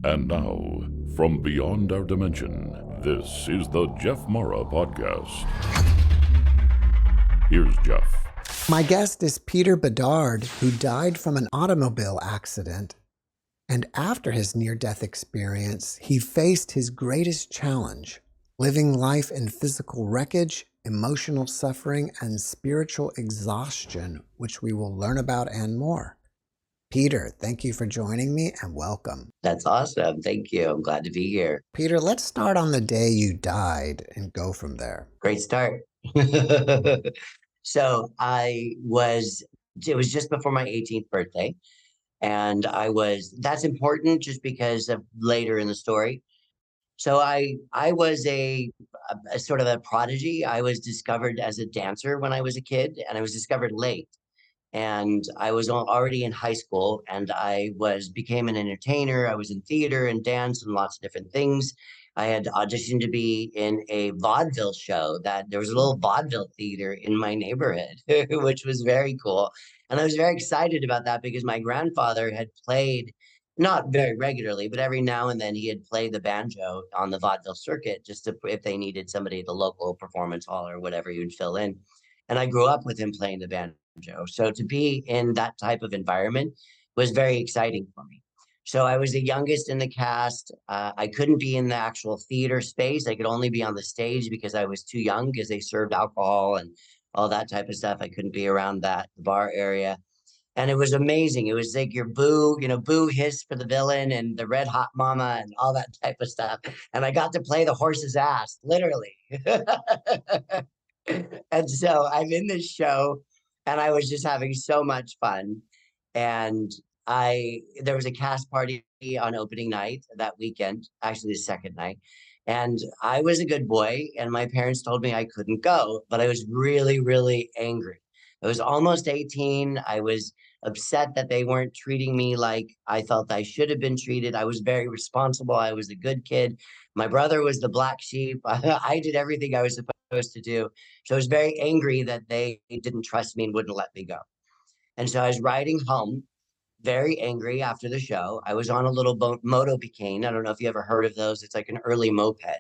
And now, from beyond our dimension, this is the JeffMara podcast. Here's Jeff. My guest is Peter Bedard, who died from an automobile accident. And after his near-death experience, he faced his greatest challenge, living life in physical wreckage, emotional suffering, and spiritual exhaustion, which we will learn about and more. Peter, thank you for joining me and welcome. That's awesome. Thank you. I'm glad to be here. Peter, let's start on the day you died and go from there. Great start. So it was just before my 18th birthday. And that's important just because of later in the story. So I was a sort of a prodigy. I was discovered as a dancer when I was a kid, and I was discovered late. And I was already in high school, and became an entertainer. I was in theater and dance and lots of different things. I had auditioned to be in a vaudeville show. That there was a little vaudeville theater in my neighborhood, which was very cool. And I was very excited about that because my grandfather had played, not very regularly, but every now and then he had played the banjo on the vaudeville circuit, if they needed somebody at the local performance hall or whatever, he would fill in. And I grew up with him playing the banjo. So to be in that type of environment was very exciting for me. So I was the youngest in the cast. I couldn't be in the actual theater space. I could only be on the stage because I was too young, because they served alcohol and all that type of stuff. I couldn't be around the bar area. And it was amazing. It was like your boo, boo hiss for the villain and the red hot mama and all that type of stuff. And I got to play the horse's ass, literally. And so I'm in this show, and I was just having so much fun. And there was a cast party on opening night that weekend, actually the second night. And I was a good boy, and my parents told me I couldn't go, but I was really, really angry. I was almost 18. I was upset that they weren't treating me like I felt I should have been treated. I was very responsible. I was a good kid. My brother was the black sheep. I did everything I was supposed to do. So I was very angry that they didn't trust me and wouldn't let me go. And so I was riding home, very angry after the show. I was on a little motobicane. I don't know if you ever heard of those. It's like an early moped.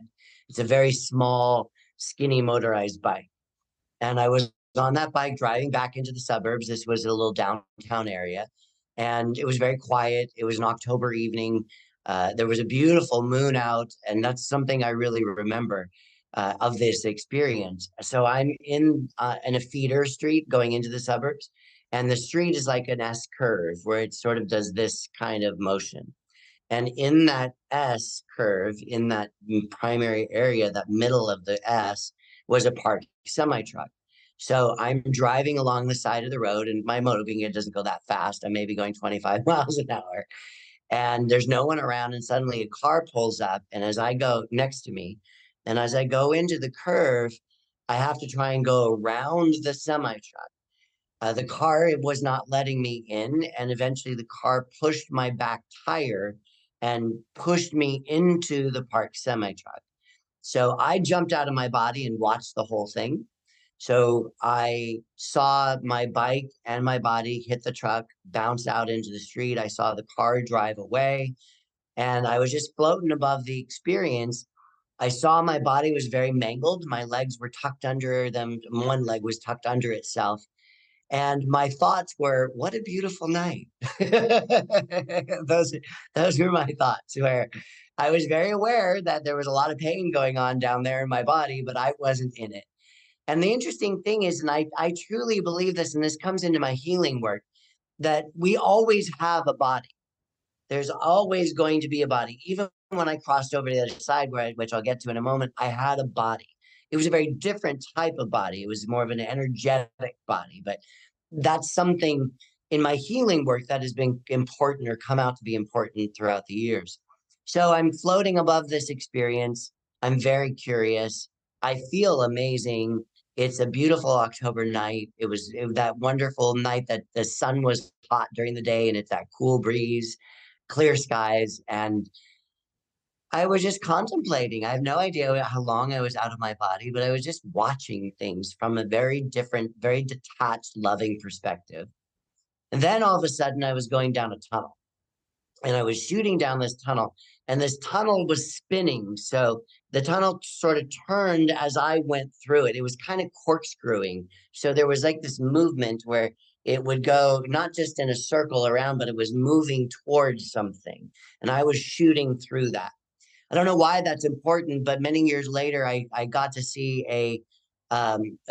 It's a very small, skinny motorized bike. And I was on that bike driving back into the suburbs. This was a little downtown area, and it was very quiet. It was an October evening. There was a beautiful moon out, and that's something I really remember of this experience. So I'm in a feeder street going into the suburbs, and the street is like an S curve where it sort of does this kind of motion. And in that S curve, in that primary area, that middle of the S, was a parked semi-truck. So I'm driving along the side of the road, and my motorbike doesn't go that fast. I'm maybe going 25 miles an hour. And there's no one around, and suddenly a car pulls up, and as I go next to me, and as I go into the curve, I have to try and go around the semi-truck. The car was not letting me in, and eventually the car pushed my back tire and pushed me into the parked semi-truck. So I jumped out of my body and watched the whole thing. So I saw my bike and my body hit the truck, bounce out into the street. I saw the car drive away, and I was just floating above the experience. I saw my body was very mangled. My legs were tucked under them. One leg was tucked under itself. And my thoughts were, what a beautiful night. Those were my thoughts, where I was very aware that there was a lot of pain going on down there in my body, but I wasn't in it. And the interesting thing is, and I truly believe this, and this comes into my healing work, that we always have a body. There's always going to be a body. Even when I crossed over to the other side, which I'll get to in a moment, I had a body. It was a very different type of body. It was more of an energetic body. But that's something in my healing work that has been important, or come out to be important throughout the years. So I'm floating above this experience. I'm very curious. I feel amazing. It's a beautiful October night. It was that wonderful night that the sun was hot during the day, and it's that cool breeze, clear skies. And I was just contemplating. I have no idea how long I was out of my body, but I was just watching things from a very different, very detached, loving perspective. And then all of a sudden I was going down a tunnel. and I was shooting down this tunnel, and this tunnel was spinning. So the tunnel sort of turned as I went through it. It was kind of corkscrewing. So there was like this movement where it would go not just in a circle around, but it was moving towards something. And I was shooting through that. I don't know why that's important, but many years later, I got to see a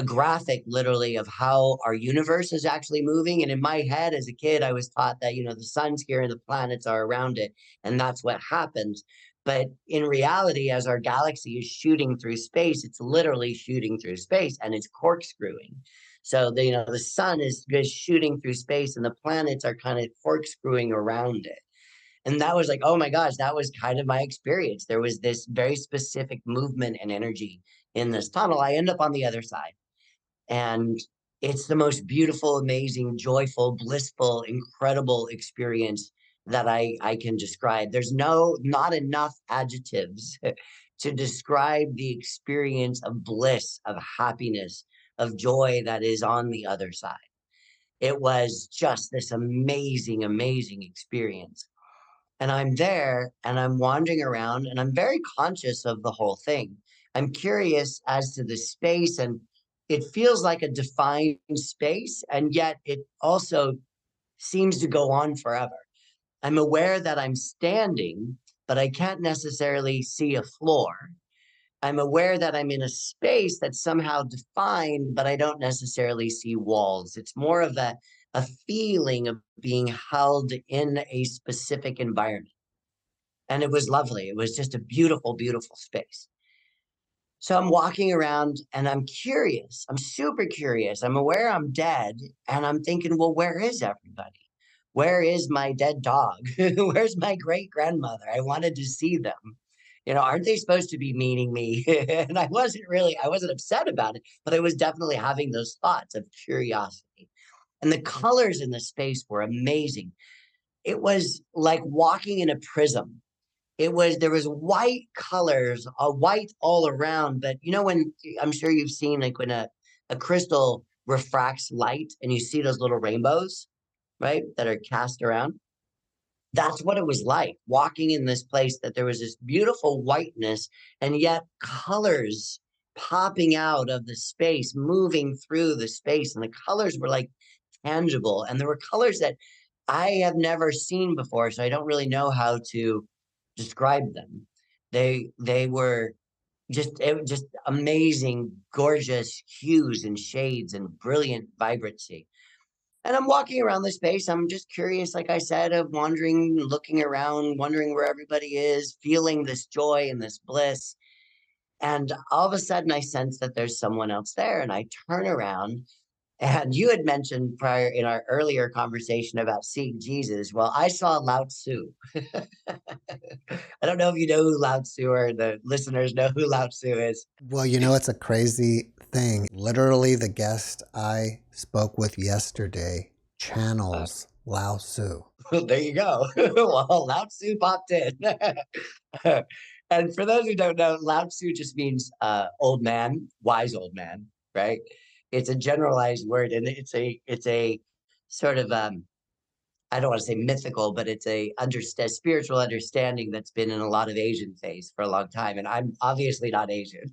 graphic literally of how our universe is actually moving. And in my head as a kid, I was taught that, you know, the sun's here and the planets are around it, and that's what happens. But in reality, as our galaxy is shooting through space, it's literally shooting through space and it's corkscrewing. So the, you know, the sun is just shooting through space and the planets are kind of corkscrewing around it. And that was like, oh my gosh, that was kind of my experience. There was this very specific movement and energy in this tunnel. I end up on the other side. And it's the most beautiful, amazing, joyful, blissful, incredible experience that I can describe. There's not enough adjectives to describe the experience of bliss, of happiness, of joy that is on the other side. It was just this amazing, amazing experience. And I'm there and I'm wandering around and I'm very conscious of the whole thing. I'm curious as to the space, and it feels like a defined space, and yet it also seems to go on forever. I'm aware that I'm standing, but I can't necessarily see a floor. I'm aware that I'm in a space that's somehow defined, but I don't necessarily see walls. It's more of a feeling of being held in a specific environment. And it was lovely. It was just a beautiful, beautiful space. So I'm walking around and I'm curious. I'm super curious. I'm aware I'm dead. And I'm thinking, well, where is everybody? Where is my dead dog? Where's my great grandmother? I wanted to see them. You know, aren't they supposed to be meeting me? And I wasn't upset about it, but I was definitely having those thoughts of curiosity. And the colors in the space were amazing. It was like walking in a prism. There was white colors, white all around. But you know, when I'm sure you've seen like when a crystal refracts light and you see those little rainbows, right, that are cast around. That's what it was like walking in this place, that there was this beautiful whiteness and yet colors popping out of the space, moving through the space. And the colors were like tangible. And there were colors that I have never seen before. So I don't really know how to describe them. They were just amazing, gorgeous hues and shades and brilliant vibrancy. And I'm walking around the space. I'm just curious, like I said, of wandering, looking around, wondering where everybody is, feeling this joy and this bliss. And all of a sudden, I sense that there's someone else there. And I turn around, and you had mentioned prior in our earlier conversation about seeing Jesus. Well, I saw Lao Tzu. I don't know if you know who Lao Tzu, or the listeners know who Lao Tzu is. Well, you know, it's a crazy thing. Literally, the guest I spoke with yesterday channels Lao Tzu. There you go. Well, Lao Tzu popped in. And for those who don't know, Lao Tzu just means old man, wise old man, right? It's a generalized word, and it's a sort of I don't want to say mythical, but it's a spiritual understanding that's been in a lot of Asian faiths for a long time. And I'm obviously not Asian.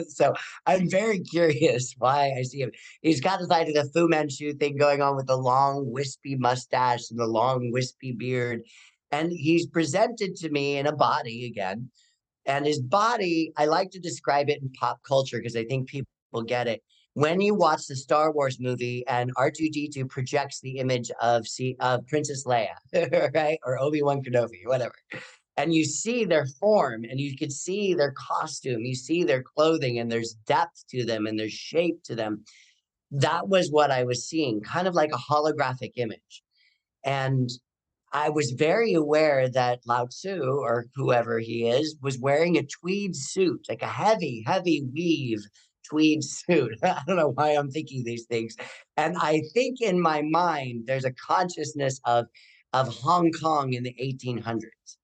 So I'm very curious why I see him. He's got this idea, the Fu Manchu thing going on with the long, wispy mustache and the long, wispy beard. And he's presented to me in a body again. And his body, I like to describe it in pop culture because I think people get it. When you watch the Star Wars movie and R2D2 projects the image of Princess Leia, right? Or Obi-Wan Kenobi, whatever. And you see their form and you can see their costume, you see their clothing, and there's depth to them and there's shape to them. That was what I was seeing, kind of like a holographic image. And I was very aware that Lao Tzu, or whoever he is, was wearing a tweed suit, like a heavy, heavy weave tweed suit. I don't know why I'm thinking these things. And I think in my mind, there's a consciousness of Hong Kong in the 1800s.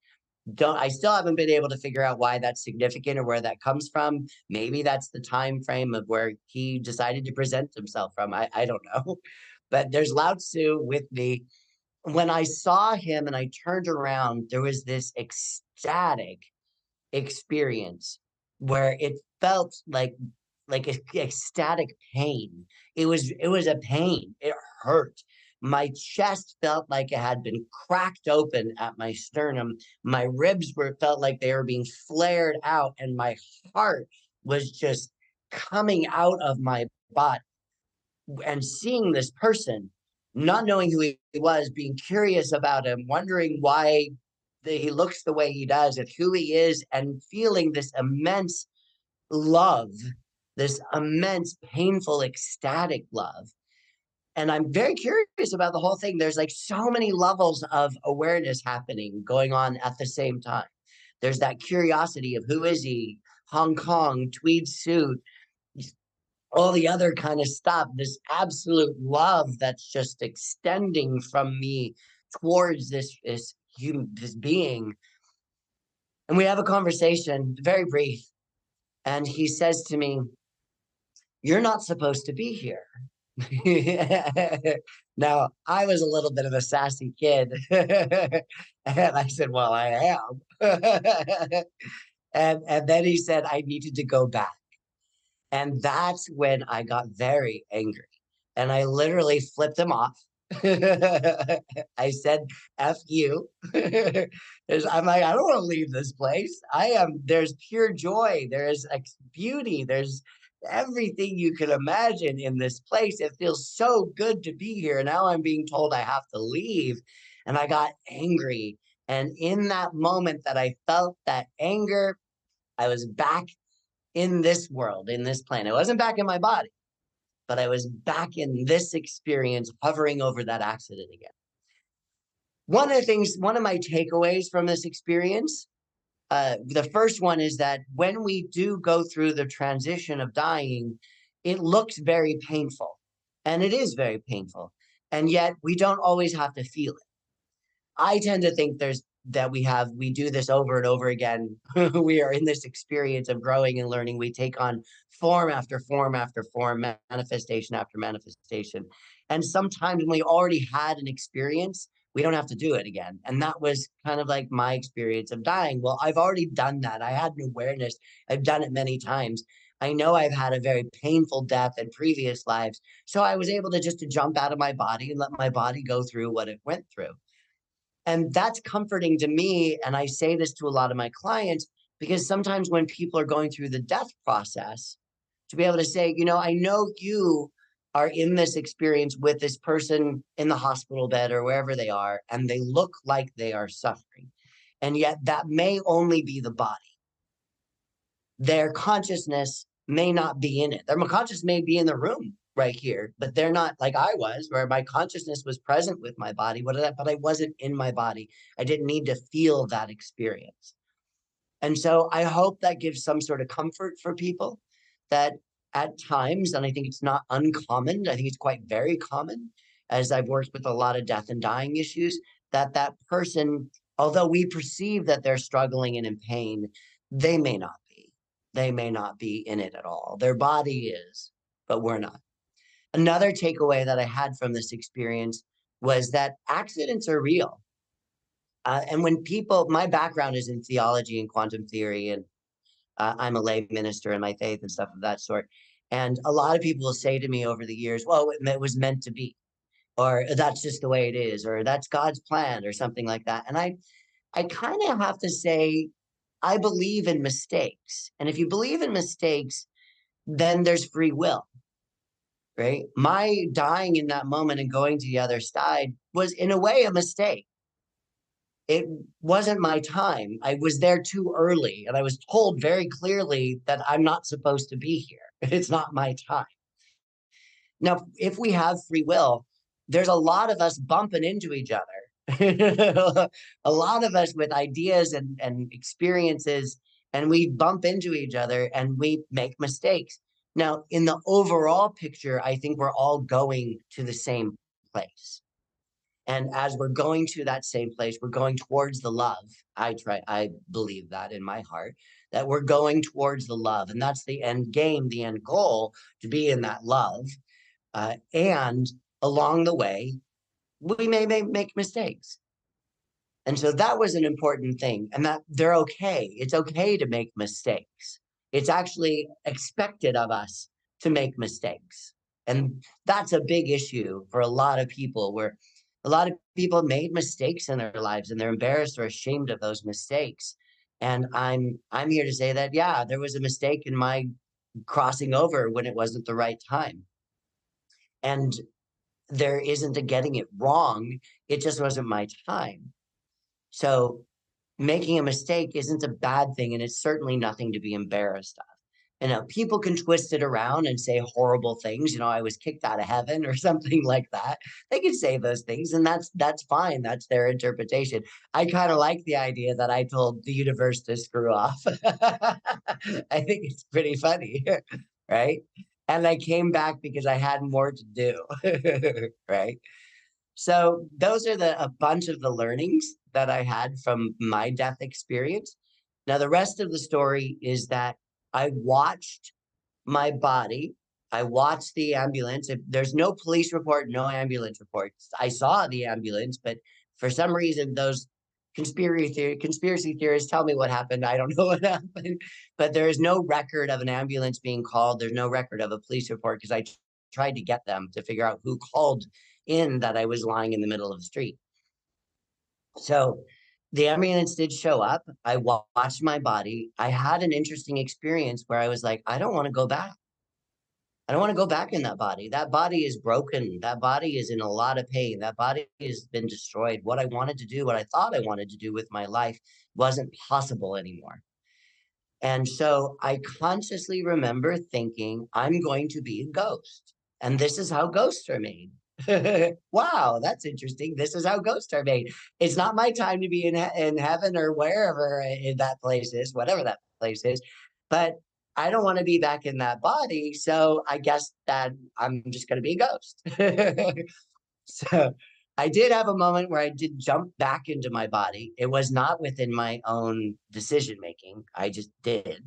I still haven't been able to figure out why that's significant or where that comes from. Maybe that's the time frame of where he decided to present himself from. I don't know. But there's Lao Tzu with me. when I saw him and I turned around, there was this ecstatic experience where it felt like ecstatic pain. It was a pain. It hurt. My chest felt like it had been cracked open at my sternum. My ribs felt like they were being flared out, and my heart was just coming out of my body. And seeing this person, not knowing who he was, being curious about him, wondering why he looks the way he does, and who he is, and feeling this immense love, this immense, painful, ecstatic love. And I'm very curious about the whole thing. There's like so many levels of awareness happening, going on at the same time. There's that curiosity of who is he, Hong Kong, tweed suit, all the other kind of stuff, this absolute love that's just extending from me towards this human, this being. And we have a conversation, very brief. And he says to me, "You're not supposed to be here." Now, I was a little bit of a sassy kid. And I said, "Well, I am." And then he said, "I needed to go back." And that's when I got very angry. And I literally flipped him off. I said, "F you." I'm like, I don't want to leave this place. There's pure joy. There's beauty. There's everything you can imagine in this place. It feels so good to be here. Now I'm being told I have to leave. And I got angry. And in that moment that I felt that anger, I was back in this world, in this planet. I wasn't back in my body, but I was back in this experience, hovering over that accident again. One of my takeaways from this experience, the first one is that when we do go through the transition of dying, it looks very painful, and it is very painful, and yet we don't always have to feel it. I tend to think we do this over and over again. We are in this experience of growing and learning. We take on form after form after form, manifestation after manifestation. And sometimes when we already had an experience, we don't have to do it again. And that was kind of like my experience of dying. Well, I've already done that. I had an awareness. I've done it many times. I know I've had a very painful death in previous lives. So I was able to jump out of my body and let my body go through what it went through. And that's comforting to me. And I say this to a lot of my clients, because sometimes when people are going through the death process, to be able to say, I know you are in this experience with this person in the hospital bed or wherever they are, and they look like they are suffering. And yet that may only be the body. Their consciousness may not be in it. Their consciousness may be in the room right here, but they're not like I was, where my consciousness was present with my body, but I wasn't in my body. I didn't need to feel that experience. And so I hope that gives some sort of comfort for people, that at times, and I think it's not uncommon, I think it's quite very common, as I've worked with a lot of death and dying issues, that person, although we perceive that they're struggling and in pain, they may not be. They may not be in it at all. Their body is, but we're not. Another takeaway that I had from this experience was that accidents are real. And when my background is in theology and quantum theory, and I'm a lay minister in my faith and stuff of that sort. And a lot of people will say to me over the years, "Well, it was meant to be," or "That's just the way it is," or "That's God's plan," or something like that. And I kind of have to say, I believe in mistakes. And if you believe in mistakes, then there's free will. Right? My dying in that moment and going to the other side was in a way a mistake. It wasn't my time. I was there too early, and I was told very clearly that I'm not supposed to be here. It's not my time. Now, if we have free will, there's a lot of us bumping into each other. A lot of us with ideas and experiences, and we bump into each other and we make mistakes. Now, in the overall picture, I think we're all going to the same place. And as we're going to that same place, we're going towards the love. I believe that in my heart, that we're going towards the love. And that's the end game, the end goal, to be in that love. And along the way, we may make mistakes. And so that was an important thing, and that they're okay. It's okay to make mistakes. It's actually expected of us to make mistakes. And that's a big issue for a lot of people, where a lot of people made mistakes in their lives and they're embarrassed or ashamed of those mistakes. And I'm here to say that, yeah, there was a mistake in my crossing over when it wasn't the right time. And there isn't a getting it wrong. It just wasn't my time. So making a mistake isn't a bad thing, and it's certainly nothing to be embarrassed of. You know, people can twist it around and say horrible things. You know, I was kicked out of heaven or something like that. They can say those things, and that's fine. That's their interpretation. I kind of like the idea that I told the universe to screw off. I think it's pretty funny, right? And I came back because I had more to do, right? So those are a bunch of the learnings that I had from my death experience. Now, the rest of the story is that I watched my body. I watched the ambulance. If there's no police report, no ambulance reports. I saw the ambulance, but for some reason, those conspiracy theorists tell me what happened. I don't know what happened, but there is no record of an ambulance being called. There's no record of a police report, because I tried to get them to figure out who called in that I was lying in the middle of the street. So the ambulance did show up. I watched my body. I had an interesting experience where I was like, I don't want to go back. I don't want to go back in that body. That body is broken. That body is in a lot of pain. That body has been destroyed. What I wanted to do, what I thought I wanted to do with my life, wasn't possible anymore. And so I consciously remember thinking, I'm going to be a ghost. And this is how ghosts are made. Wow, that's interesting. This is how ghosts are made. It's not my time to be in heaven or wherever in that place is, whatever that place is. But I don't want to be back in that body. So I guess that I'm just going to be a ghost. So I did have a moment where I did jump back into my body. It was not within my own decision making. I just did.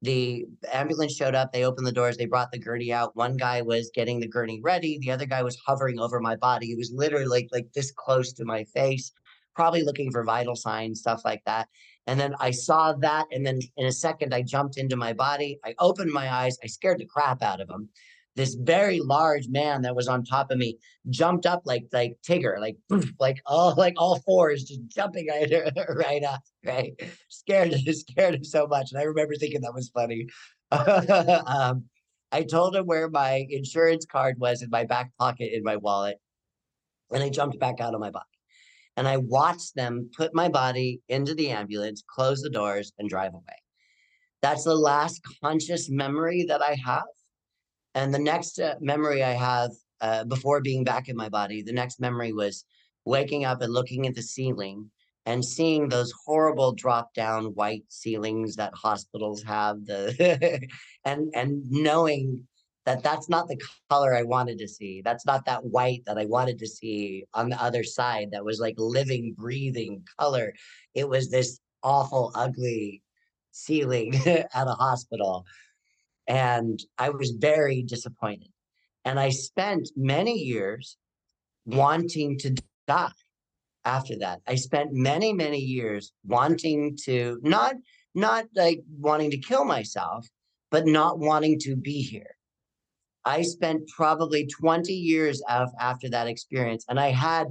The ambulance showed up. They opened the doors. They brought the gurney out. One guy was getting the gurney ready. The other guy was hovering over my body. It was literally like this close to my face, probably looking for vital signs, stuff like that. And then I saw that. And then in a second, I jumped into my body. I opened my eyes. I scared the crap out of him. This very large man that was on top of me jumped up like Tigger, like all fours, just jumping right up, right. Scared him so much, and I remember thinking that was funny. I told him where my insurance card was in my back pocket in my wallet, and I jumped back out of my body. And I watched them put my body into the ambulance, close the doors, and drive away. That's the last conscious memory that I have. And the next memory I have before being back in my body, the next memory was waking up and looking at the ceiling and seeing those horrible drop down white ceilings that hospitals have, and knowing that that's not the color I wanted to see. That's not that white that I wanted to see on the other side. That was like living, breathing color. It was this awful, ugly ceiling at a hospital. And I was very disappointed. And I spent many years wanting to die after that. I spent many, many years wanting to not like wanting to kill myself, but not wanting to be here. I spent probably 20 years after that experience, and I had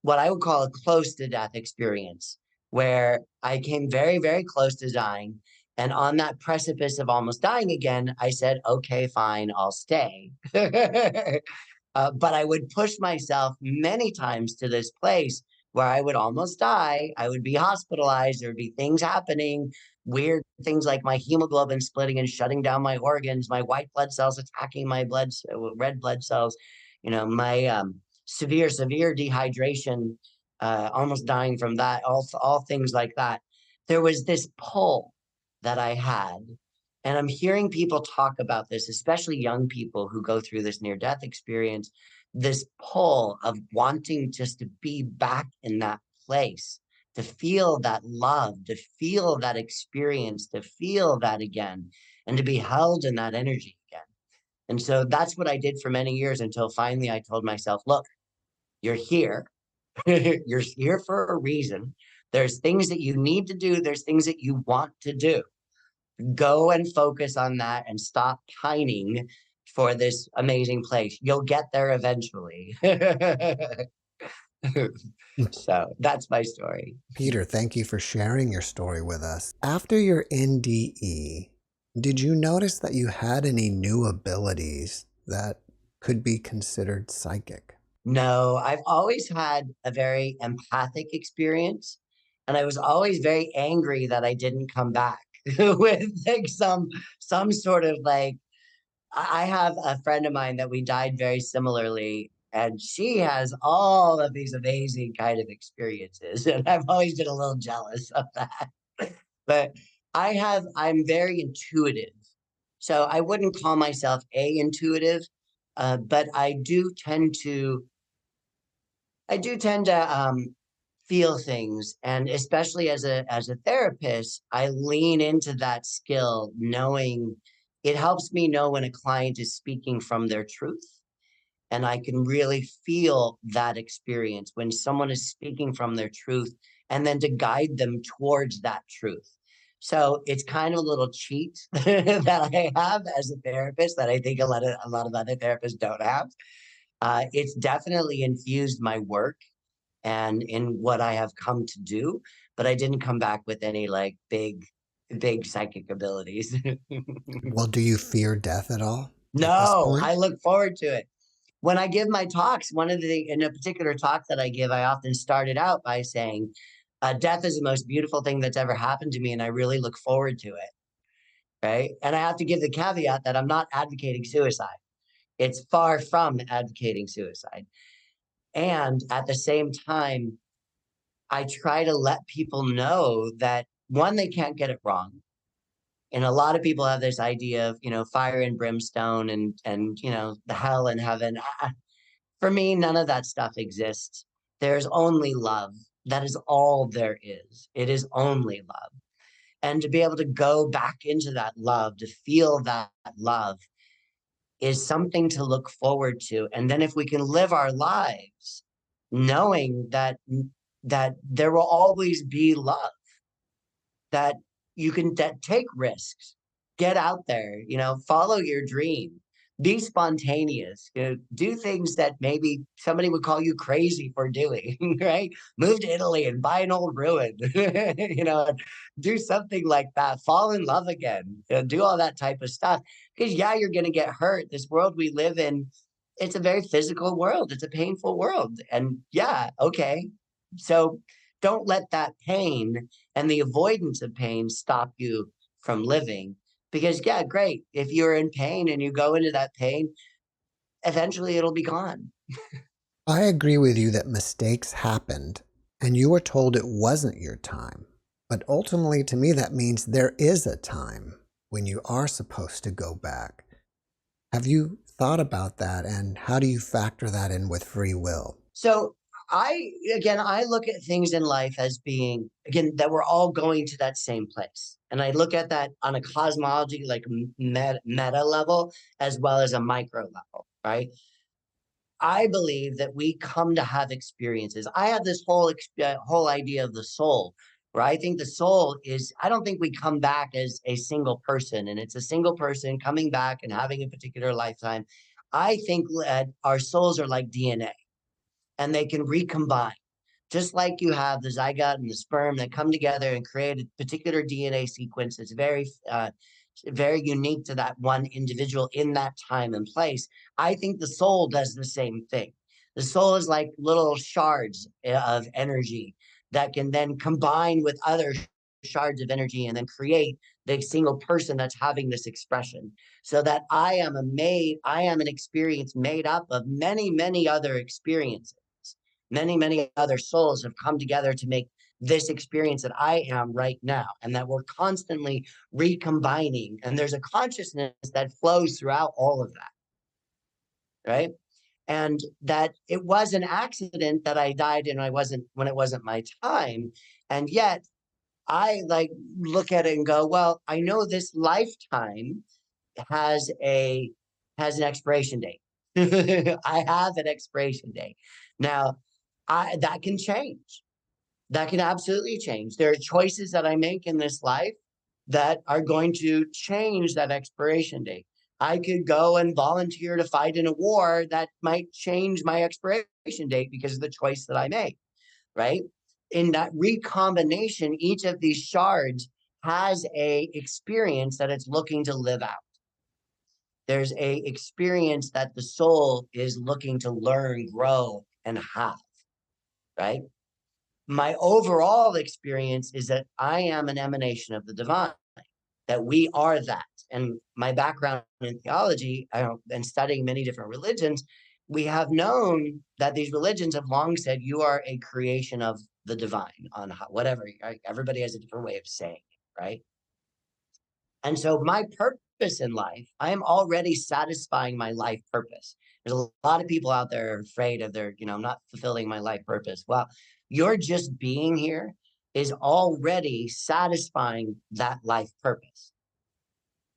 what I would call a close to death experience, where I came very, very close to dying. And on that precipice of almost dying again, I said, okay, fine, I'll stay. But I would push myself many times to this place where I would almost die. I would be hospitalized. There would be things happening, weird things like my hemoglobin splitting and shutting down my organs, my white blood cells attacking my red blood cells, my severe dehydration, almost dying from that, all things like that. There was this pull that I had. And I'm hearing people talk about this, especially young people who go through this near-death experience, this pull of wanting just to be back in that place, to feel that love, to feel that experience, to feel that again, and to be held in that energy again. And so that's what I did for many years, until finally I told myself, look, You're here. You're here for a reason. There's things that you need to do. There's things that you want to do. Go and focus on that and stop pining for this amazing place. You'll get there eventually. So that's my story. Peter, thank you for sharing your story with us. After your NDE, did you notice that you had any new abilities that could be considered psychic? No, I've always had a very empathic experience, and I was always very angry that I didn't come back with like some sort of like I have a friend of mine that we died very similarly, and she has all of these amazing kind of experiences, and I've always been a little jealous of that. But I'm very intuitive, so I wouldn't call myself a intuitive, but I do tend to feel things, and especially as a therapist, I lean into that skill, knowing it helps me know when a client is speaking from their truth, and I can really feel that experience when someone is speaking from their truth, and then to guide them towards that truth. So it's kind of a little cheat that I have as a therapist that I think a lot of other therapists don't have. It's definitely infused my work and in what I have come to do, but I didn't come back with any like big psychic abilities. Well, do you fear death at all at this No, point? I look forward to it. When I give my talks, in a particular talk that I give, I often start it out by saying, death is the most beautiful thing that's ever happened to me, and I really look forward to it. Right. And I have to give the caveat that I'm not advocating suicide. It's far from advocating suicide. And at the same time, I try to let people know that one, they can't get it wrong. And a lot of people have this idea of, fire and brimstone and, the hell and heaven. For me, none of that stuff exists. There's only love. That is all there is. It is only love. And to be able to go back into that love, to feel that love is something to look forward to. And then if we can live our lives knowing that there will always be love, that you can take risks, get out there, follow your dream, be spontaneous, do things that maybe somebody would call you crazy for doing, right? Move to Italy and buy an old ruin, do something like that, fall in love again, do all that type of stuff. Because yeah, you're going to get hurt. This world we live in, it's a very physical world. It's a painful world. And yeah, okay. So don't let that pain and the avoidance of pain stop you from living. Because, yeah, great. If you're in pain and you go into that pain, eventually it'll be gone. I agree with you that mistakes happened and you were told it wasn't your time. But ultimately, to me, that means there is a time when you are supposed to go back. Have you thought about that, and how do you factor that in with free will? So I look at things in life as being, again, that we're all going to that same place. And I look at that on a cosmology, like meta level, as well as a micro level, right? I believe that we come to have experiences. I have this whole idea of the soul, where I think the soul is. I don't think we come back as a single person, and it's a single person coming back and having a particular lifetime. I think our souls are like DNA, and they can recombine. Just like you have the zygote and the sperm that come together and create a particular DNA sequence that's very unique to that one individual in that time and place. I think the soul does the same thing. The soul is like little shards of energy that can then combine with other shards of energy and then create the single person that's having this expression. So that I am an experience made up of many, many other experiences. Many, many other souls have come together to make this experience that I am right now, and that we're constantly recombining. And there's a consciousness that flows throughout all of that, right? And that it was an accident that I died and when it wasn't my time. And yet I like look at it and go, well, I know this lifetime has an expiration date. I have an expiration date. Now, that can change. That can absolutely change. There are choices that I make in this life that are going to change that expiration date. I could go and volunteer to fight in a war that might change my expiration date because of the choice that I make, right? In that recombination, each of these shards has a experience that it's looking to live out. There's a experience that the soul is looking to learn, grow, and have, right? My overall experience is that I am an emanation of the divine, that we are that. And my background in theology and studying many different religions, we have known that these religions have long said you are a creation of the divine on whatever. Right? Everybody has a different way of saying it, right? And so my purpose in life, I am already satisfying my life purpose. There's a lot of people out there afraid of their, I'm not fulfilling my life purpose. Well, you're just being here is already satisfying that life purpose.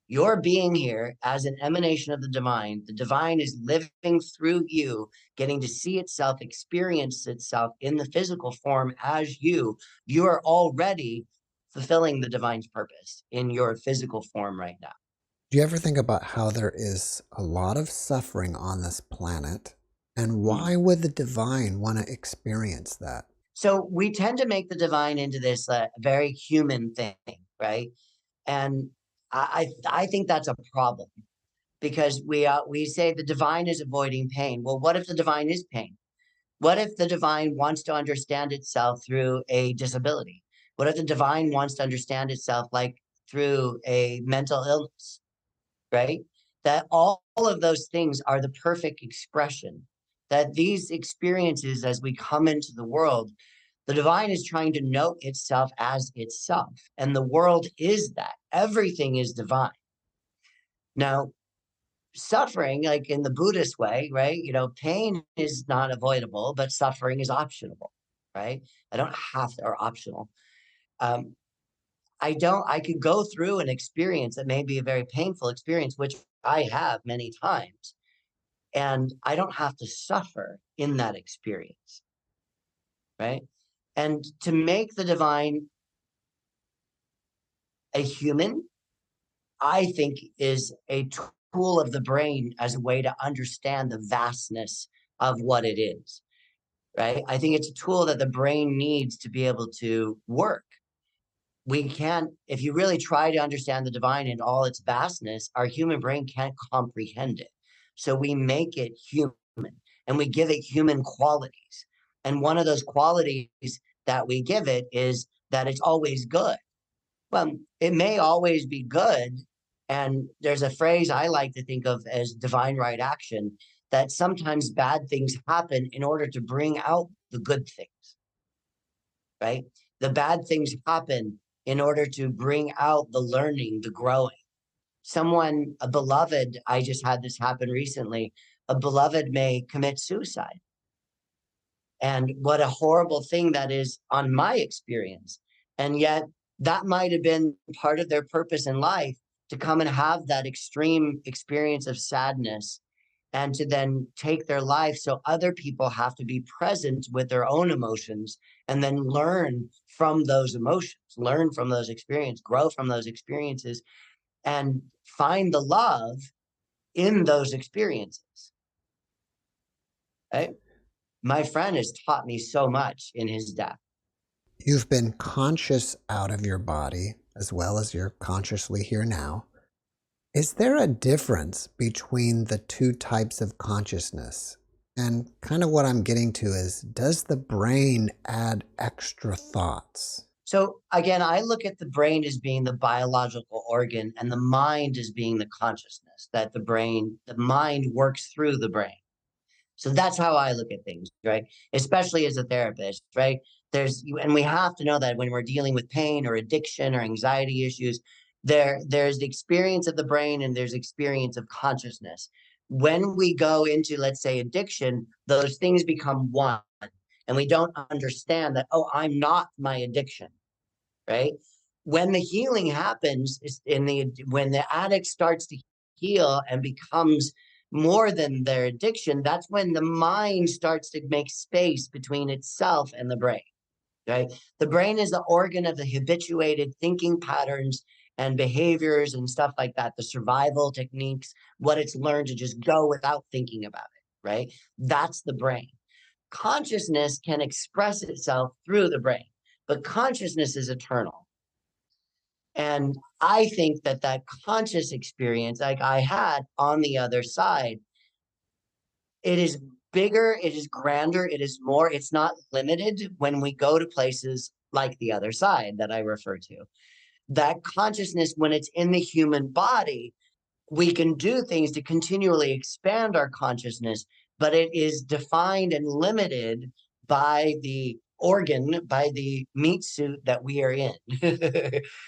Your being here as an emanation of the divine is living through you, getting to see itself, experience itself in the physical form as you. You are already fulfilling the divine's purpose in your physical form right now. Do you ever think about how there is a lot of suffering on this planet? And why would the divine want to experience that? So we tend to make the divine into this very human thing, right? And I think that's a problem because we say the divine is avoiding pain. Well, what if the divine is pain? What if the divine wants to understand itself through a disability? What if the divine wants to understand itself like through a mental illness, right? That all of those things are the perfect expression. That these experiences, as we come into the world, the divine is trying to know itself as itself. And the world is that. Everything is divine. Now, suffering, like in the Buddhist way, right? Pain is not avoidable, but suffering is optional, right? I don't have to, or optional. Um, I could go through an experience that may be a very painful experience, which I have many times, and I don't have to suffer in that experience, right? And to make the divine a human, I think is a tool of the brain as a way to understand the vastness of what it is, right? I think it's a tool that the brain needs to be able to work. We can't, if you really try to understand the divine in all its vastness, our human brain can't comprehend it. So we make it human and we give it human qualities. And one of those qualities that we give it is that it's always good. Well, it may always be good. And there's a phrase I like to think of as divine right action, that sometimes bad things happen in order to bring out the good things, right? The bad things happen in order to bring out the learning, the growing. Someone, a beloved, I just had this happen recently, a beloved may commit suicide. And what a horrible thing that is on my experience. And yet that might have been part of their purpose in life, to come and have that extreme experience of sadness and to then take their life. So other people have to be present with their own emotions and then learn from those emotions, learn from those experiences, grow from those experiences, and find the love in those experiences. Right? My friend has taught me so much in his death. You've been conscious out of your body as well as you're consciously here now. Is there a difference between the two types of consciousness? And kind of what I'm getting to is, does the brain add extra thoughts? So again, I look at the brain as being the biological organ and the mind as being the consciousness, that the mind works through the brain. So that's how I look at things, right? Especially as a therapist, right? And we have to know that when we're dealing with pain or addiction or anxiety issues, there's the experience of the brain and there's experience of consciousness. When we go into, let's say, addiction, those things become one, and we don't understand that, oh, I'm not my addiction, right? When the healing happens, when the addict starts to heal and becomes more than their addiction, that's when the mind starts to make space between itself and the brain, right? The brain is the organ of the habituated thinking patterns and behaviors and stuff like that, the survival techniques, what it's learned to just go without thinking about it, right? That's the brain. Consciousness can express itself through the brain, but consciousness is eternal. And I think that that conscious experience, like I had on the other side, it is bigger, it is grander, it is more, it's not limited when we go to places like the other side that I refer to. That consciousness, when it's in the human body, we can do things to continually expand our consciousness, but it is defined and limited by the organ, by the meat suit that we are in.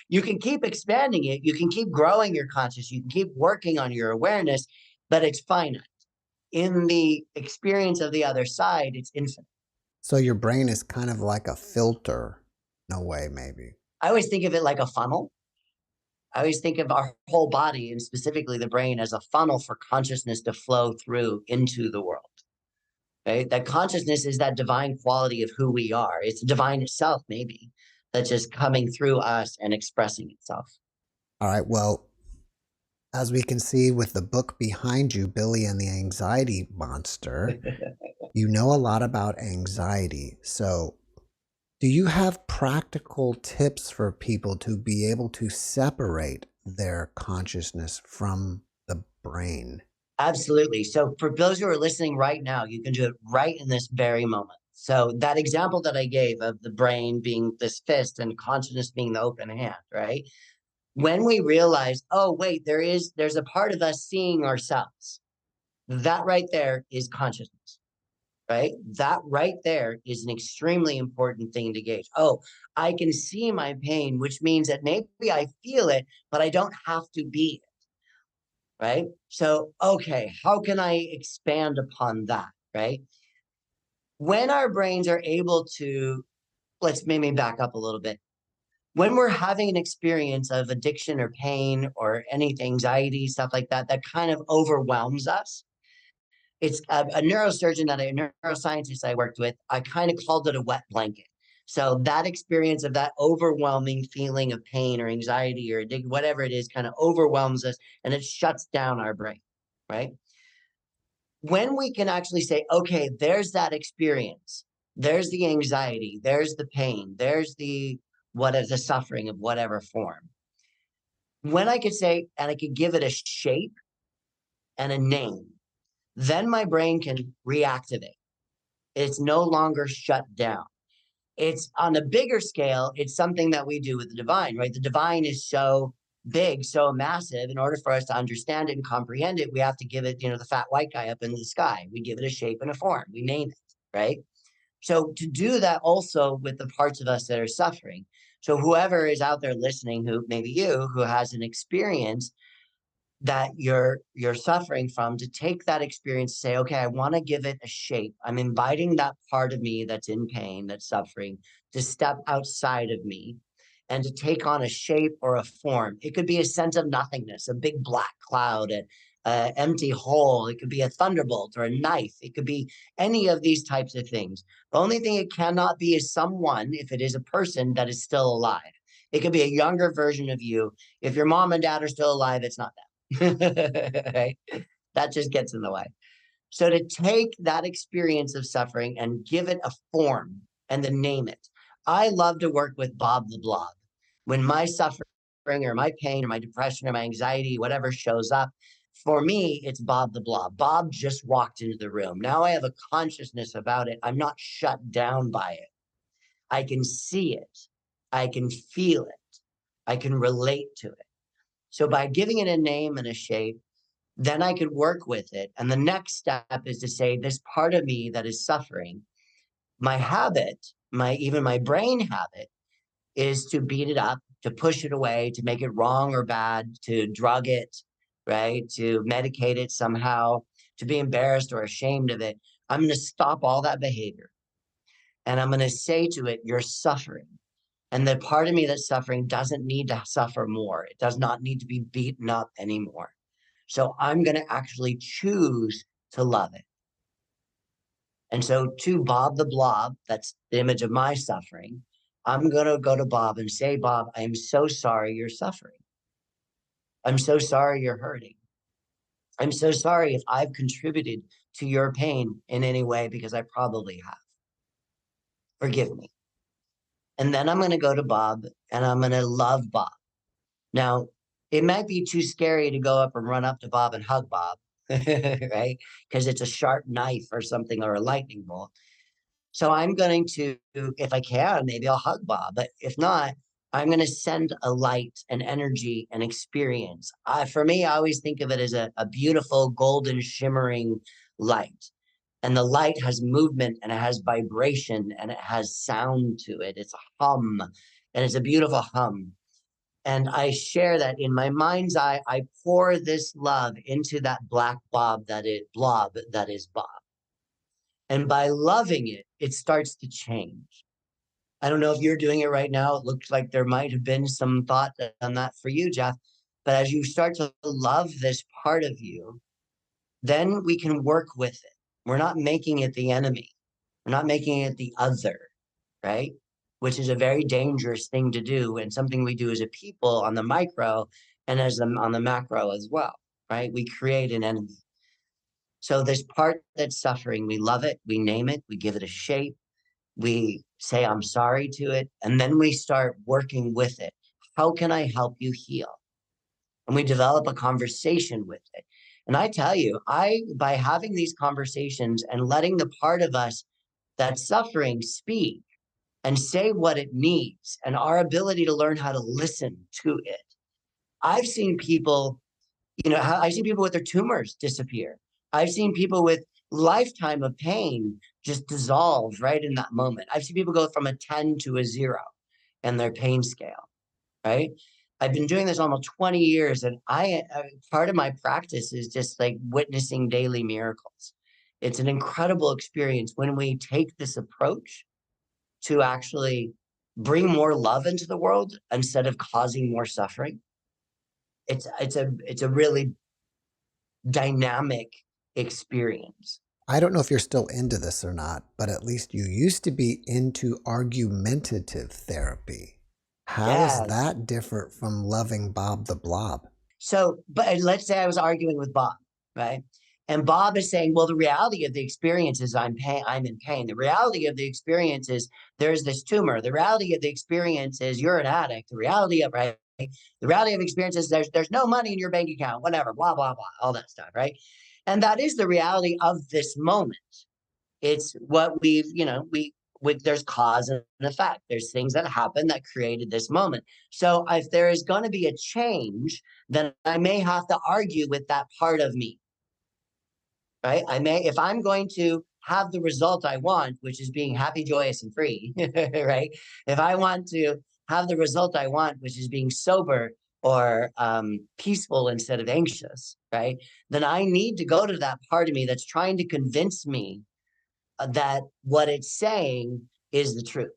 You can keep expanding it, you can keep growing your consciousness, you can keep working on your awareness, but it's finite. In the experience of the other side, it's infinite. So your brain is kind of like a filter in a way, maybe. I always think of it like a funnel. I always think of our whole body, and specifically the brain, as a funnel for consciousness to flow through into the world. Right? That consciousness is that divine quality of who we are. It's the divine itself, maybe, that's just coming through us and expressing itself. All right. Well, as we can see with the book behind you, Billy and the Anxiety Monster, you know a lot about anxiety. So do you have practical tips for people to be able to separate their consciousness from the brain? Absolutely. So for those who are listening right now, you can do it right in this very moment. So that example that I gave of the brain being this fist and consciousness being the open hand, right? When we realize, oh, wait, there's a part of us seeing ourselves. That right there is consciousness, right? That right there is an extremely important thing to gauge. Oh, I can see my pain, which means that maybe I feel it, but I don't have to be it, right? So, okay, how can I expand upon that, right? When our brains are able to, let's maybe back up a little bit. When we're having an experience of addiction or pain or any anxiety, stuff like that, that kind of overwhelms us, it's a neurosurgeon a neuroscientist I worked with, I kind of called it a wet blanket. So that experience of that overwhelming feeling of pain or anxiety or addiction, whatever it is, kind of overwhelms us and it shuts down our brain, right? When we can actually say, okay, there's that experience, there's the anxiety, there's the pain, there's the what is the suffering of whatever form. When I could say, and I could give it a shape and a name, then my brain can reactivate. It's no longer shut down. It's on a bigger scale, it's something that we do with the divine, right? The divine is so big, so massive. In order for us to understand it and comprehend it, we have to give it, the fat white guy up in the sky. We give it a shape and a form. We name it, right? So to do that also with the parts of us that are suffering. So whoever is out there listening, who maybe you, who has an experience that you're suffering from, to take that experience, say, okay, I want to give it a shape. I'm inviting that part of me that's in pain, that's suffering, to step outside of me and to take on a shape or a form. It could be a sense of nothingness, a big black cloud, an empty hole. It could be a thunderbolt or a knife. It could be any of these types of things. The only thing it cannot be is someone, if it is a person, that is still alive. It could be a younger version of you. If your mom and dad are still alive, it's not them. Right? That just gets in the way. So to take that experience of suffering and give it a form and then name it. I love to work with Bob the Blob. When my suffering or my pain or my depression or my anxiety, whatever shows up, for me, it's Bob the Blob. Bob just walked into the room. Now I have a consciousness about it. I'm not shut down by it. I can see it. I can feel it. I can relate to it. So by giving it a name and a shape, then I could work with it. And the next step is to say, this part of me that is suffering, my habit, even my brain habit, is to beat it up, to push it away, to make it wrong or bad, to drug it, right? To medicate it somehow, to be embarrassed or ashamed of it. I'm going to stop all that behavior. And I'm going to say to it, you're suffering. And the part of me that's suffering doesn't need to suffer more. It does not need to be beaten up anymore. So I'm going to actually choose to love it. And so to Bob the Blob, that's the image of my suffering, I'm going to go to Bob and say, Bob, I'm so sorry you're suffering. I'm so sorry you're hurting. I'm so sorry if I've contributed to your pain in any way, because I probably have. Forgive me. And then I'm going to go to Bob and I'm going to love Bob. Now, it might be too scary to go up and run up to Bob and hug Bob, right? Because it's a sharp knife or something, or a lightning bolt. So I'm going to, if I can, maybe I'll hug Bob. But if not, I'm going to send a light, an energy, an experience. For me, I always think of it as a beautiful, golden, shimmering light. And the light has movement and it has vibration and it has sound to it. It's a hum, and it's a beautiful hum. And I share that in my mind's eye. I pour this love into that black blob that is Bob. And by loving it, it starts to change. I don't know if you're doing it right now. It looks like there might have been some thought on that for you, Jeff. But as you start to love this part of you, then we can work with it. We're not making it the enemy. We're not making it the other, right? Which is a very dangerous thing to do, and something we do as a people on the micro and on the macro as well, right? We create an enemy. So this part that's suffering, we love it, we name it, we give it a shape, we say, I'm sorry to it, and then we start working with it. How can I help you heal? And we develop a conversation with it. And I tell you, by having these conversations and letting the part of us that's suffering speak and say what it needs, and our ability to learn how to listen to it. I've seen people, I've seen people with their tumors disappear. I've seen people with lifetime of pain just dissolve right in that moment. I've seen people go from a 10 to a 0 in their pain scale, right? I've been doing this almost 20 years, and part of my practice is just like witnessing daily miracles. It's an incredible experience when we take this approach to actually bring more love into the world instead of causing more suffering. It's a really dynamic experience. I don't know if you're still into this or not, but at least you used to be into argumentative therapy. How is Yes. that different from loving Bob the Blob? So, but let's say I was arguing with Bob, right? And Bob is saying, well, the reality of the experience is I'm in pain. The reality of the experience is there's this tumor. The reality of the experience is you're an addict. The reality of the experience is there's no money in your bank account, whatever, blah, blah, blah, all that stuff, right? And that is the reality of this moment. It's what there's cause and effect. There's things that happen that created this moment. So if there is going to be a change, then I may have to argue with that part of me, right? If I'm going to have the result I want, which is being happy, joyous, and free, right? If I want to have the result I want, which is being sober or peaceful instead of anxious, right? Then I need to go to that part of me that's trying to convince me that what it's saying is the truth.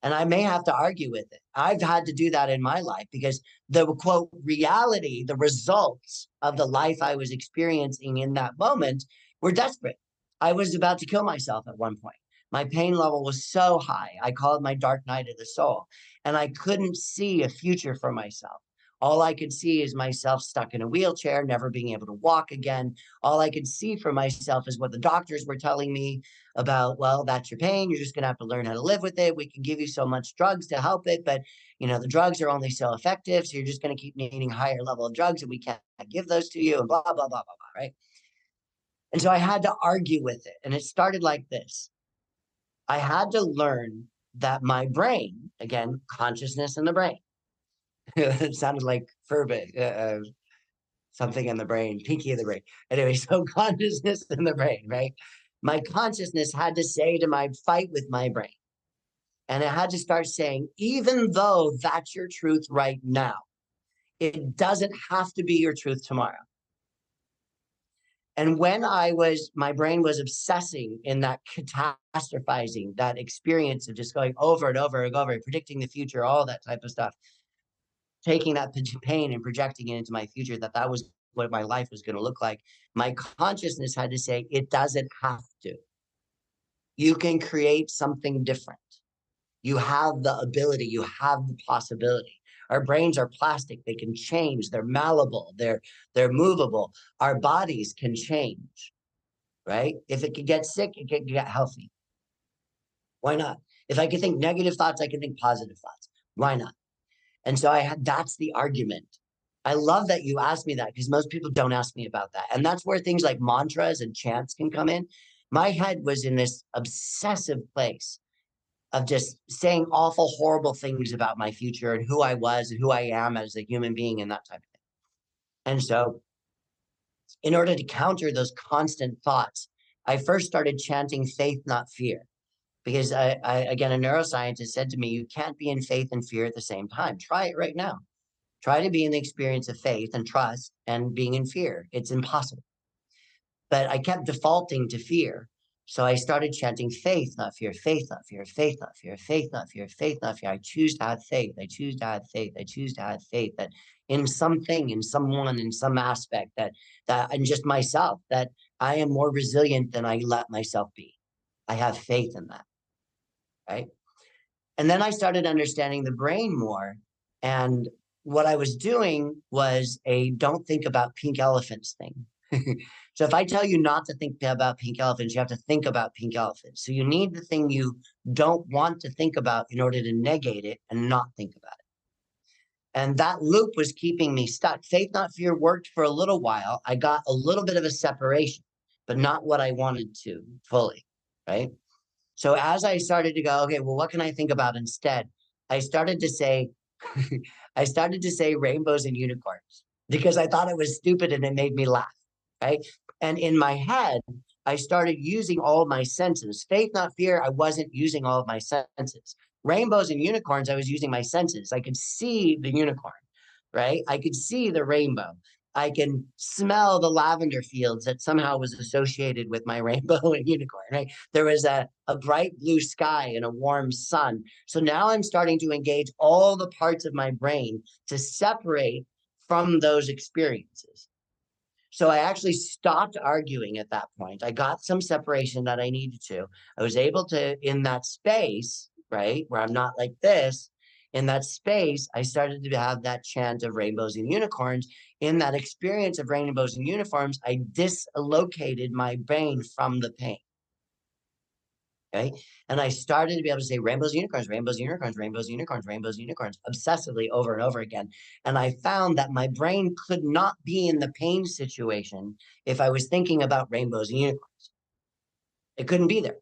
And I may have to argue with it. I've had to do that in my life because the quote reality, the results of the life I was experiencing in that moment were desperate. I was about to kill myself at one point. My pain level was so high. I call it my dark night of the soul. And I couldn't see a future for myself. All I could see is myself stuck in a wheelchair, never being able to walk again. All I could see for myself is what the doctors were telling me about, well, that's your pain. You're just going to have to learn how to live with it. We can give you so much drugs to help it, but the drugs are only so effective. So you're just going to keep needing higher level of drugs and we can't give those to you and blah, blah, blah, blah, blah, right? And so I had to argue with it. And it started like this. I had to learn that my brain, again, consciousness in the brain, it sounded like something in the brain, pinky in the brain. Anyway, so consciousness in the brain, right? My consciousness had to say to my fight with my brain. And it had to start saying, even though that's your truth right now, it doesn't have to be your truth tomorrow. And when my brain was obsessing in that catastrophizing, that experience of just going over and over and over, predicting the future, all that type of stuff, taking that pain and projecting it into my future, that was what my life was going to look like, my consciousness had to say, it doesn't have to. You can create something different. You have the ability, you have the possibility. Our brains are plastic, they can change, they're malleable, they're movable. Our bodies can change, right? If it can get sick, it can get healthy. Why not? If I can think negative thoughts, I can think positive thoughts. Why not? And so that's the argument. I love that you asked me that, because most people don't ask me about that. And that's where things like mantras and chants can come in. My head was in this obsessive place of just saying awful, horrible things about my future and who I was and who I am as a human being and that type of thing. And so in order to counter those constant thoughts, I first started chanting faith, not fear. Because again, a neuroscientist said to me, you can't be in faith and fear at the same time. Try it right now. Try to be in the experience of faith and trust and being in fear. It's impossible. But I kept defaulting to fear. So I started chanting faith, not fear, faith, not fear, faith, not fear, faith, not fear, faith, not fear. I choose to have faith. I choose to have faith. I choose to have faith that in something, in someone, in some aspect that and just myself, that I am more resilient than I let myself be. I have faith in that. Right. And then I started understanding the brain more. And what I was doing was a don't think about pink elephants thing. So if I tell you not to think about pink elephants, you have to think about pink elephants. So you need the thing you don't want to think about in order to negate it and not think about it. And that loop was keeping me stuck. Faith, not fear worked for a little while. I got a little bit of a separation, but not what I wanted to fully, right? So as I started to go, okay, well, what can I think about instead? I started to say, I started to say rainbows and unicorns because I thought it was stupid and it made me laugh, right? And in my head, I started using all of my senses. Faith, not fear, I wasn't using all of my senses. Rainbows and unicorns, I was using my senses. I could see the unicorn, right? I could see the rainbow. I can smell the lavender fields that somehow was associated with my rainbow and unicorn, right? There was a bright blue sky and a warm sun. So now I'm starting to engage all the parts of my brain to separate from those experiences. So I actually stopped arguing at that point. I got some separation that I needed to. I was able to, in that space, right, where I'm not like this, in that space, I started to have that chant of rainbows and unicorns. In that experience of rainbows and uniforms, I dislocated my brain from the pain. Okay. And I started to be able to say rainbows, unicorns, rainbows, unicorns, rainbows, unicorns, rainbows, unicorns, obsessively over and over again. And I found that my brain could not be in the pain situation if I was thinking about rainbows and unicorns. It couldn't be there.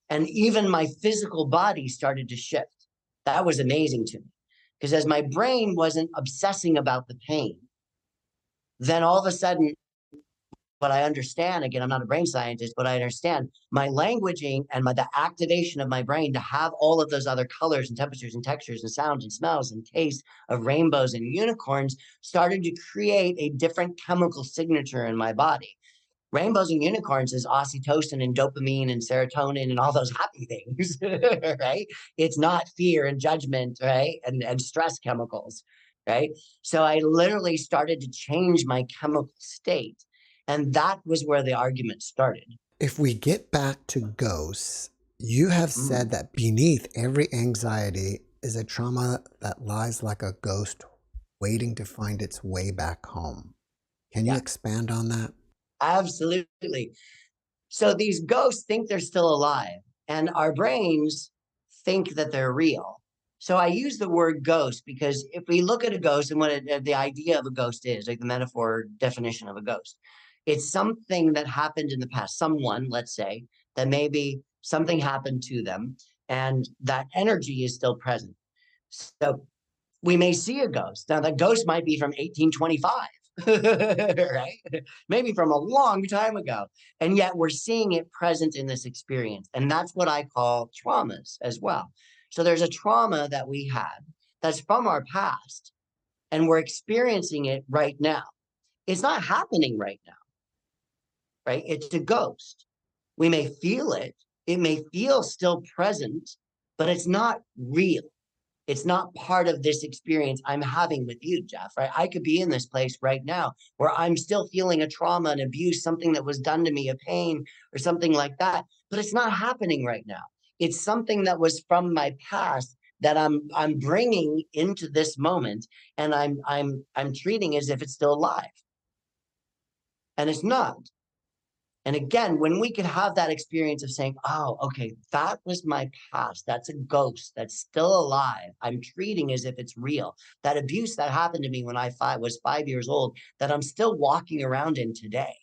And even my physical body started to shift. That was amazing to me. Because as my brain wasn't obsessing about the pain, then all of a sudden, what I understand, again, I'm not a brain scientist, but I understand my languaging and the activation of my brain to have all of those other colors and temperatures and textures and sounds and smells and tastes of rainbows and unicorns started to create a different chemical signature in my body. Rainbows and unicorns is oxytocin and dopamine and serotonin and all those happy things, right? It's not fear and judgment, right? And stress chemicals, right? So I literally started to change my chemical state. And that was where the argument started. If we get back to ghosts, you have said that beneath every anxiety is a trauma that lies like a ghost waiting to find its way back home. Can you expand on that? Absolutely. So these ghosts think they're still alive, and our brains think that they're real. So I use the word ghost because if we look at a ghost and what the idea of a ghost is, like the metaphor definition of a ghost, it's something that happened in the past. Someone, let's say, that maybe something happened to them and that energy is still present. So we may see a ghost. Now, the ghost might be from 1825. Right? Maybe from a long time ago. And yet we're seeing it present in this experience. And that's what I call traumas as well. So there's a trauma that we had that's from our past, and we're experiencing it right now. It's not happening right now, right? It's a ghost. We may feel it. It may feel still present, but it's not real. It's not part of this experience I'm having with you, Jeff, right? I could be in this place right now where I'm still feeling a trauma, an abuse, something that was done to me, a pain or something like that, but it's not happening right now. It's something that was from my past that I'm bringing into this moment, and I'm treating as if it's still alive, and it's not. And again, when we could have that experience of saying, oh, okay, that was my past. That's a ghost that's still alive. I'm treating as if it's real. That abuse that happened to me when I was 5 years old, that I'm still walking around in today.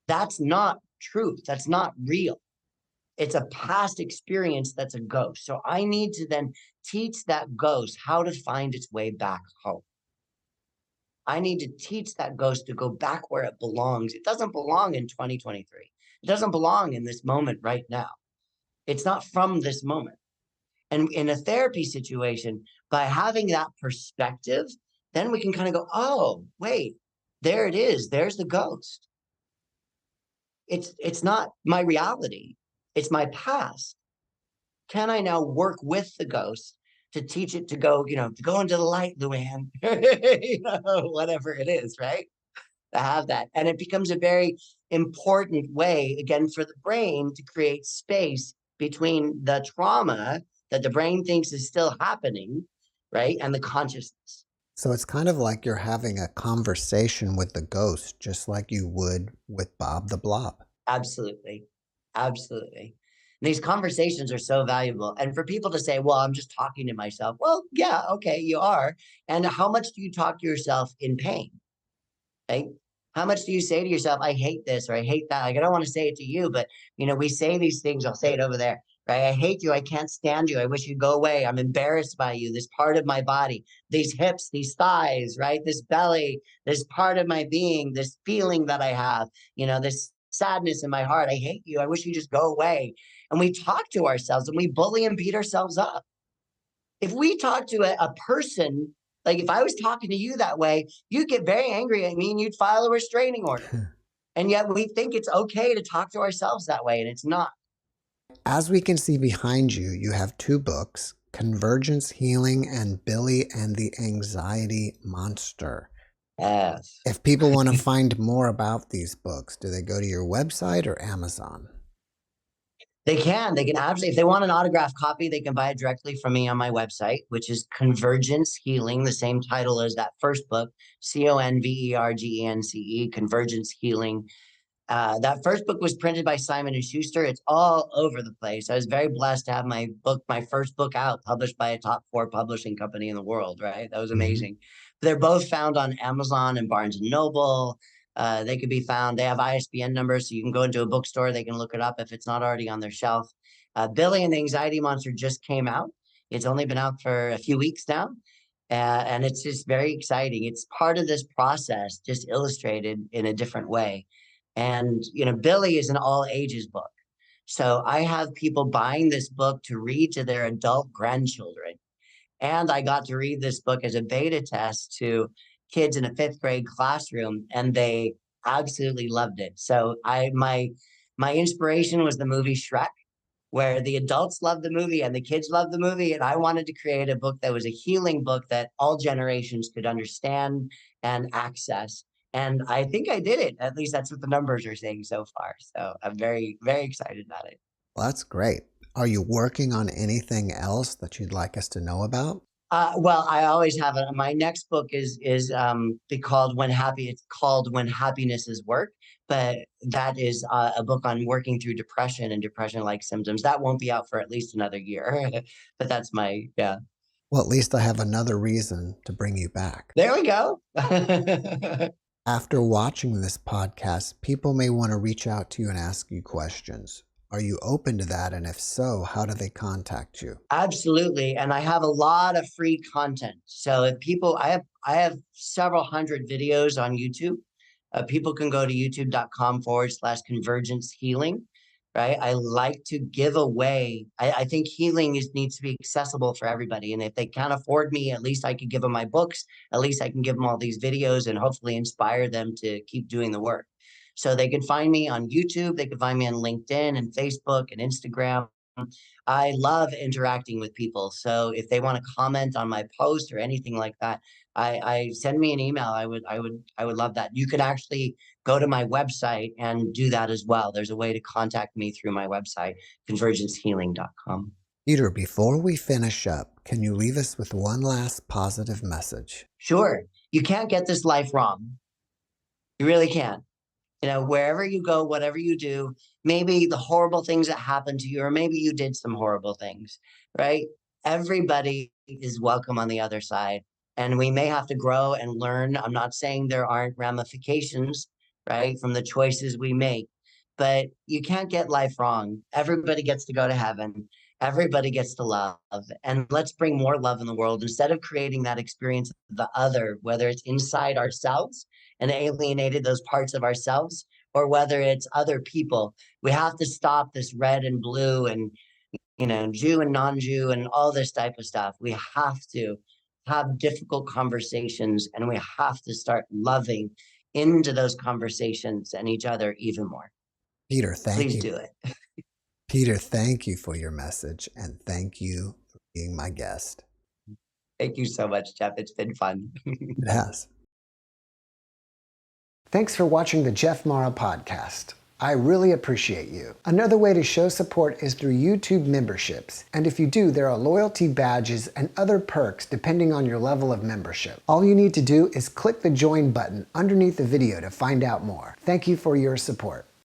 That's not truth. That's not real. It's a past experience that's a ghost. So I need to then teach that ghost how to find its way back home. I need to teach that ghost to go back where it belongs. It doesn't belong in 2023. It doesn't belong in this moment right now. It's not from this moment. And in a therapy situation, by having that perspective, then we can kind of go, oh, wait, there it is. There's the ghost. It's not my reality. It's my past. Can I now work with the ghost to teach it to go, to go into the light, Luann, whatever it is, right? To have that. And it becomes a very important way, again, for the brain to create space between the trauma that the brain thinks is still happening, right? And the consciousness. So it's kind of like you're having a conversation with the ghost, just like you would with Bob the Blob. Absolutely. Absolutely. And these conversations are so valuable. And for people to say, well, I'm just talking to myself. Well, yeah, okay, you are. And how much do you talk to yourself in pain? Right? How much do you say to yourself, I hate this or I hate that? Like, I don't want to say it to you, but we say these things. I'll say it over there, right? I hate you. I can't stand you. I wish you'd go away. I'm embarrassed by you. This part of my body, these hips, these thighs, right? This belly, this part of my being, this feeling that I have, this sadness in my heart. I hate you. I wish you just go away. And we talk to ourselves and we bully and beat ourselves up. If we talk to a person, like if I was talking to you that way, you'd get very angry at me and you'd file a restraining order. And yet we think it's okay to talk to ourselves that way, and it's not. As we can see behind you, you have two books, Convergence Healing and Billy and the Anxiety Monster. Yes. If people want to find more about these books, do they go to your website or Amazon? They can absolutely, if they want an autographed copy, they can buy it directly from me on my website, which is Convergence Healing, the same title as that first book, Convergence, Convergence Healing. That first book was printed by Simon & Schuster. It's all over the place. I was very blessed to have my first book out, published by a top 4 publishing company in the world, right? That was amazing. They're both found on Amazon and Barnes & Noble. They could be found. They have ISBN numbers, so you can go into a bookstore. They can look it up if it's not already on their shelf. Billy and the Anxiety Monster just came out. It's only been out for a few weeks now. And it's just very exciting. It's part of this process, just illustrated in a different way. And, Billy is an all ages book. So I have people buying this book to read to their adult grandchildren. And I got to read this book as a beta test to kids in a 5th grade classroom, and they absolutely loved it. So my inspiration was the movie Shrek, where the adults love the movie and the kids love the movie. And I wanted to create a book that was a healing book that all generations could understand and access. And I think I did it. At least that's what the numbers are saying so far. So I'm very, very excited about it. Well, that's great. Are you working on anything else that you'd like us to know about? Well, I always have it. My next book is called It's called When Happiness is Work, but that is a book on working through depression and depression-like symptoms. That won't be out for at least another year, but that's yeah. Well, at least I have another reason to bring you back. There we go. After watching this podcast, people may want to reach out to you and ask you questions. Are you open to that? And if so, how do they contact you? Absolutely. And I have a lot of free content. So if people, I have several hundred videos on YouTube. People can go to youtube.com/Convergence Healing. Right. I like to give away. I think healing needs to be accessible for everybody. And if they can't afford me, at least I could give them my books. At least I can give them all these videos and hopefully inspire them to keep doing the work. So they can find me on YouTube. They can find me on LinkedIn and Facebook and Instagram. I love interacting with people. So if they want to comment on my post or anything like that, I send me an email. I would love that. You could actually go to my website and do that as well. There's a way to contact me through my website, convergencehealing.com. Peter, before we finish up, can you leave us with one last positive message? Sure. You can't get this life wrong. You really can't. You know, wherever you go, whatever you do, maybe the horrible things that happened to you, or maybe you did some horrible things, right? Everybody is welcome on the other side. And we may have to grow and learn. I'm not saying there aren't ramifications, right, from the choices we make, but you can't get life wrong. Everybody gets to go to heaven. Everybody gets to love. And let's bring more love in the world instead of creating that experience of the other, whether it's inside ourselves and alienated those parts of ourselves, or whether it's other people. We have to stop this red and blue and, you know, Jew and non-Jew and all this type of stuff. We have to have difficult conversations, and we have to start loving into those conversations and each other even more. Peter, thank Please you. do it. Peter, thank you for your message, and thank you for being my guest. Thank you so much, Jeff. It's been fun. It has. Thanks for watching the JeffMara podcast. I really appreciate you. Another way to show support is through YouTube memberships. And if you do, there are loyalty badges and other perks depending on your level of membership. All you need to do is click the join button underneath the video to find out more. Thank you for your support.